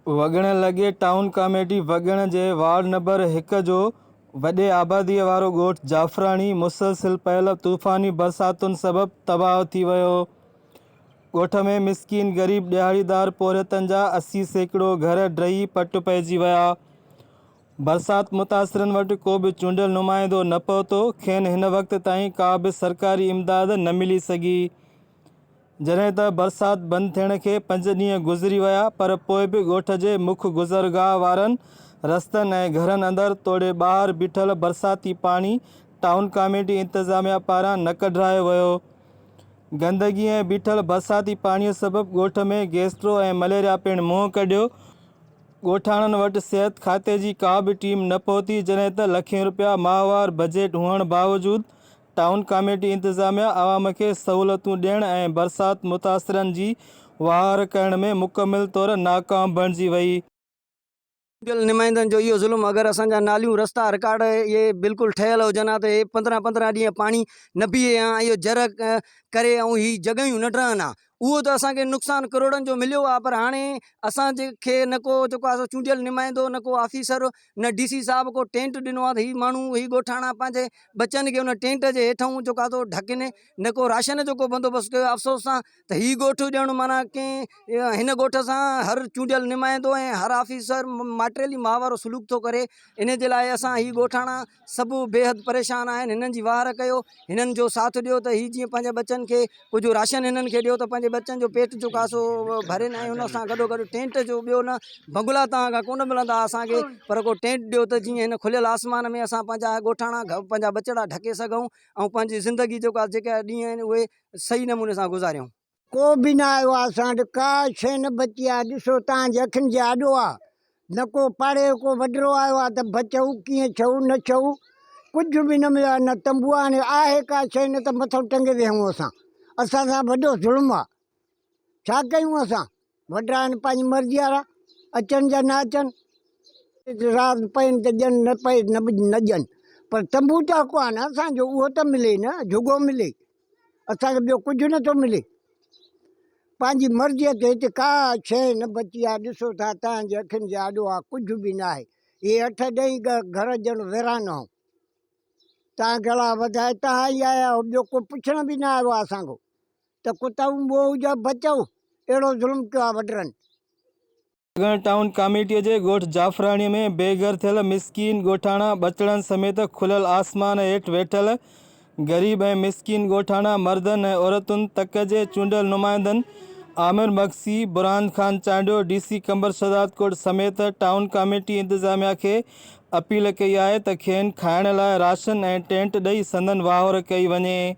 वगण लगे town committee वगण जे ward number 1 जो वॾे आबादीअ वारो ॻोठ जाफ़राणी मुसलसिल पयल तूफ़ानी बरसातुनि सबबि तबाह थी वियो। ॻोठ में मिसकीन गरीब ॾियारीदार पोरियतनि जा 80% घर ड्रही पट पइजी विया। बरसात मुतासिरनि वटि को बि चूंडियल नुमाइंदो न पहुतो। खेनि हिन वक़्त ताईं का बि सरकारी इमदाद न मिली सघी। जॾहिं त बरसात बंदि थियण खे 5 ॾींहं गुज़री विया, पर पोइ बि ॻोठ जे मुख गुज़रगाह वारनि रस्तनि ऐं घरनि अंदरि तोड़े ॿाहिरि बीठल बरसाती पाणी टाउन कमेटी इंतज़ामिया पारां न कढायो वियो। गंदगी ऐं बीठल बरसाती पाणीअ सबबि ॻोठ में गैस्ट्रो ऐं मलेरिया पिणु मुंहुं कढियो। ॻोठाणनि वटि सिहत खाते जी का बि टीम न पहुती, जॾहिं त लखें रुपया माहवार बजट हुअण बावजूद टाउन कमेटी इंतज़ामिया आवाम खे सहूलतूं ॾियण ऐं बरसात मुतासिरनि जी वहार करण में मुकमिल तौर नाकाम बणिजी वई। नुमाइंदनि जो इहो ज़ुल्म, अगर असांजा नालियूं रस्ता रिकॉर्ड ये बिल्कुल ठहियल हुजनि हा त हे 15-15 ॾींहं पाणी न बीहे हा। इहो जर करे ऐं ही जॻहियूं न ठहनि हा। उहो त असांखे नुक़सानु करोड़नि जो मिलियो आहे, पर हाणे असांखे न को जेको आहे चूंडियल नुमाइंदो, न को ऑफिसर, न DC साहब को टेंट ॾिनो आहे त ही माण्हू ही ॻोठाणा पंहिंजे बचनि खे उन टेंट जे हेठां जेको आहे ढकनि, न को राशन जो को बंदोबस्तु कयो। अफ़सोस सां त ही ॻोठ ॼण माना कंहिं हिन ॻोठ सां हर चूंडियल नुमाइंदो ऐं हर ऑफिसर माटेली माहवारो सलूक थो करे। इन जे लाइ असां ही ॻोठाणा सभु बेहद परेशान आहिनि। हिननि जी वाहर कयो, हिननि जो साथ ॾियो त ही जीअं पंहिंजे बच्चनि खे कुझु राशन हिननि खे ॾियो त पंहिंजे बच्चनि जो पेट जो कासो भरे ऐं हुन सां गॾोगॾु टेंट जो ॿियो न बंगला तव्हां खां कोन मिलंदा असांखे, पर को टेंट ॾियो त जीअं हिन खुलियल आसमान में असां पंहिंजा ॻोठाणा पंहिंजा बचड़ा ढके सघूं ऐं पंहिंजी ज़िंदगी जेका जेका ॾींहं आहिनि उहे सही नमूने सां गुज़ारियूं। को बि न आयो आहे असां वटि, का शइ न बची आहे। ॾिसो तव्हांजे अखियुनि जे आॾो आहे, न को पाड़े को वॾिरो आयो आहे त बचूं कीअं छऊं न छऊं, कुझु बि न मिलियो आहे। न तंबू हाणे आहे का शइ, न त मथां टंगे विहूं। असां सां वॾो ज़ुल्म आहे, छा कयूं असां? वॾरा आहिनि पंहिंजी मर्ज़ी वारा, अचनि या न अचनि, राति पइनि त ॾियनि, न पए न ॾियनि, पर तंबू त को आहे न असांजो, उहो त मिले न, झुॻो मिले। असांखे ॿियो कुझु नथो मिले। पंहिंजी मर्ज़ीअ ते हिते का शइ न बची आहे। ॾिसो था तव्हांजे अखियुनि जे आॾो आहे, कुझु बि न आहे। इहे 8-10 घर ॼण वेरान आहियूं। तव्हां गला वधाए तव्हां ई आया आहियो, ॿियो को पुछण बि न आयो आहे असांखो त कुताऊं ॿियो हुजे बचूं। अहिड़ो ज़ुल्म कयो आहे वॾरनि। वगण टाउन कमेटीअ जे ॻोठ जाफ़राणीअ में बेघर थियल मिसकीन ॻोठाणा बचड़नि समेत खुलियल आसमान हेठि वेठल गरीब ऐं मिसकीन ॻोठाणा मर्दनि ऐं औरतुनि तक जे चूंडियल नुमाइंदनि आमिर मक्सी, बुरहान खान चांडियो, DC कंबर शहजाद कोट समेत टाउन कमेटी इंतज़ामिया खे अपील कई आहे त खेनि खाइण लाइ राशन ऐं टेंट ॾेई संदन वाहौर कई वञे।